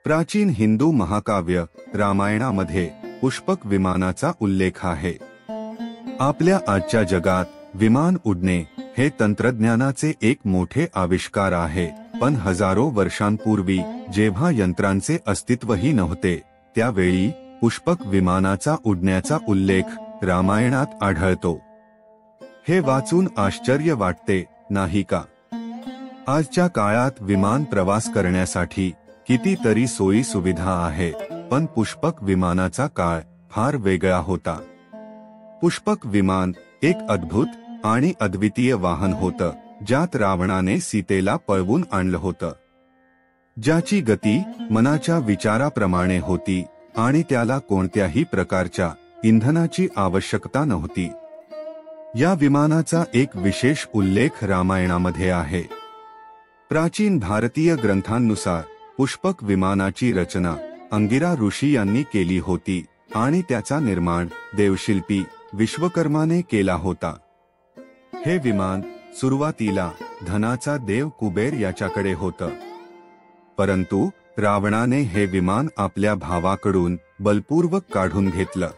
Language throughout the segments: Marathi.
प्राचीन हिंदू महाकाव्य रामायणामध्ये पुष्पक विमानाचा उल्लेख आहे। आपल्या आजच्या जगात विमान उडणे हे तंत्रज्ञानाचे एक मोठे आविष्कार आहे, पण हजारो वर्षांपूर्वी जेव्हा यंत्रांचे अस्तित्वही नव्हते त्यावेळी पुष्पक विमानाचा उडण्याचा उल्लेख रामायणात आढळतो। हे वाचून आश्चर्य वाटते नाही का? आजच्या काळात विमान प्रवास करण्यासाठी कितीतरी सोयी सुविधा आहेत, पण पुष्पक विमानाचा काळ फार वेगळा होता। पुष्पक विमान एक अद्भुत आणि अद्वितीय वाहन होतं, ज्यात रावणाने सीतेला पळवून आणलं होतं, ज्याची गती मनाच्या विचाराप्रमाणे होती आणि त्याला कोणत्याही प्रकारच्या इंधनाची आवश्यकता नव्हती। या विमानाचा एक विशेष उल्लेख रामायणामध्ये आहे। प्राचीन भारतीय ग्रंथांनुसार पुष्पक विमानाची रचना अंगिरा ऋषी यांनी केली होती आणि त्याचा निर्माण देवशिल्पी विश्वकर्माने केला होता। हे विमान सुरुवातीला धनाचा देव कुबेर याच्याकडे होतं, परंतु रावणाने हे विमान आपल्या भावाकडून बलपूर्वक काढून घेतलं।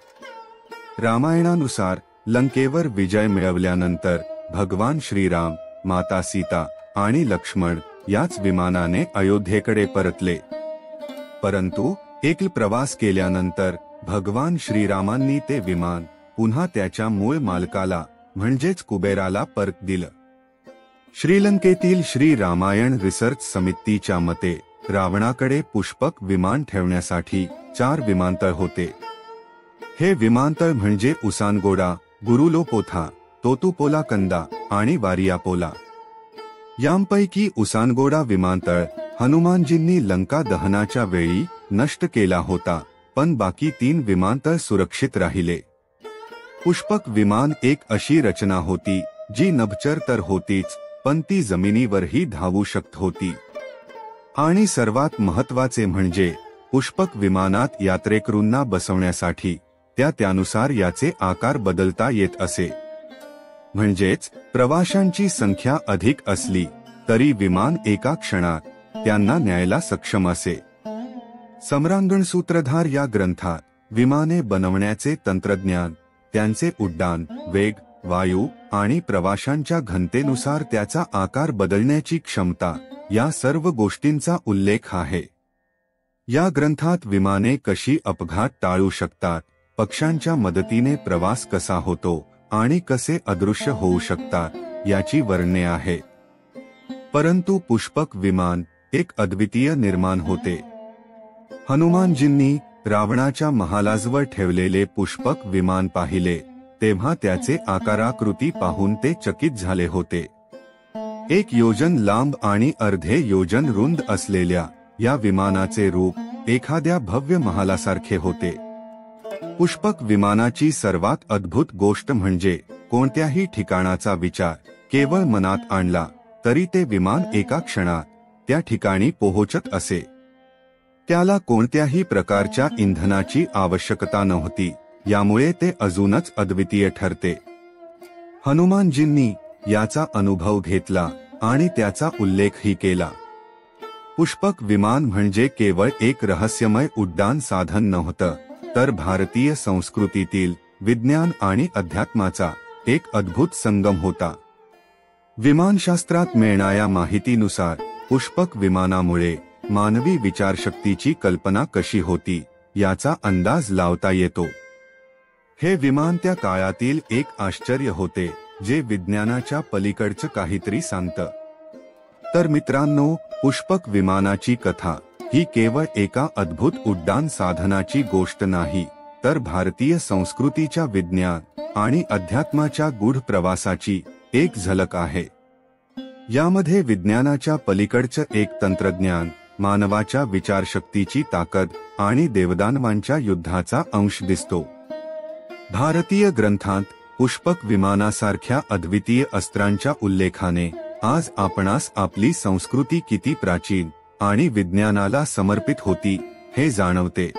रामायणानुसार लंकेवर विजय मिळवल्यानंतर भगवान श्रीराम, माता सीता आणि लक्ष्मण याच विमानाने अयोध्येकडे परतले, परंतु एक प्रवास केल्यानंतर भगवान श्रीरामांनी ते विमान पुन्हा त्याच्या मूळ मालकाला म्हणजेच कुबेराला परत दिलं। श्रीलंकेतील श्री रामायण रिसर्च समितीच्या मते रावणाकडे पुष्पक विमान ठेवण्यासाठी 4 विमानतळ होते। हे विमानतळ म्हणजे उसानगोडा, गुरुलोपोथा, तोतुपोलाकंदा आणि वारियापोला। यांपैकी उसानगोडा विमानतळ हनुमानजींनी लंका दहनाच्या वेळी नष्ट केला होता, पण बाकी 3 विमानतळ सुरक्षित राहिले। पुष्पक विमान एक अशी रचना होती जी नभचर तर होतीच, पण ती जमिनीवरही धावू शकत होती। आणि सर्वात महत्त्वाचे म्हणजे पुष्पक विमानात यात्रेकरूंना बसवण्यासाठी त्यानुसार याचे आकार बदलता येत असे। म्हणजेच प्रवाशांची संख्या अधिक असली तरी विमान एका क्षणात त्यांना न्यायला सक्षम असे। सम्रांगण सूत्रधार या ग्रंथात विमाने बनवण्याचे तंत्रज्ञान, त्यांचे उड्डाण वेग, वायू आणि प्रवाशांच्या घनतेनुसार त्याचा आकार बदलण्याची क्षमता या सर्व गोष्टींचा उल्लेख आहे। या ग्रंथात विमाने कशी अपघात टाळू शकतात, पक्ष्यांच्या मदतीने प्रवास कसा होतो आणि कसे अदृश्य होऊ शकतात याची वर्णने आहेत। परंतु पुष्पक विमान एक अद्वितीय निर्माण होते। हनुमानजींनी रावणाच्या महालाजवळ ठेवलेले पुष्पक विमान पाहिले तेव्हा त्याचे आकाराकृती पाहून ते चकित झाले होते। 1 योजन लांब आणि अर्धे योजन रुंद असलेल्या या विमानाचे रूप एखाद्या भव्य महालासारखे होते। पुष्पक विमानाची सर्वात अद्भुत गोष्ट म्हणजे कोणत्याही ठिकाणाचा विचार केवळ मनात आणला तरी ते विमान एका क्षणात त्या ठिकाणी पोहोचत असे। त्याला कोणत्याही प्रकारच्या इंधनाची आवश्यकता नव्हती, यामुळे ते अजूनच अद्वितीय ठरते। हनुमानजींनी याचा अनुभव घेतला आणि त्याचा उल्लेखही केला। पुष्पक विमान म्हणजे केवळ एक रहस्यमय उड्डाण साधन नव्हतं, तर भारतीय संस्कृतीतील विज्ञान आणि अध्यात्माचा एक अद्भुत संगम होता। विमानशास्त्रात मिळणाऱ्या माहितीनुसार पुष्पक विमानामुळे मानवी विचारशक्तीची कल्पना कशी होती याचा अंदाज लावता येतो। हे विमान त्या काळातील एक आश्चर्य होते जे विज्ञानाच्या पलीकडचं काहीतरी सांगतं। तर मित्रांनो, पुष्पक विमानाची कथा ही केवळ एका अद्भुत उड्डाण साधनाची गोष्ट नाही, तर भारतीय संस्कृतीच्या विज्ञान आणि अध्यात्माच्या गूढ प्रवासाची एक झलक आहे। यामध्ये विज्ञानाच्या पलीकडचं एक तंत्रज्ञान, मानवाच्या विचारशक्तीची ताकद आणि देवदानवांच्या युद्धाचा अंश दिसतो। भारतीय ग्रंथांत पुष्पक विमानासारख्या अद्वितीय अस्त्रांच्या उल्लेखाने आज आपणास आपली संस्कृती किती प्राचीन आणि विज्ञानाला समर्पित होती हे जाणवते।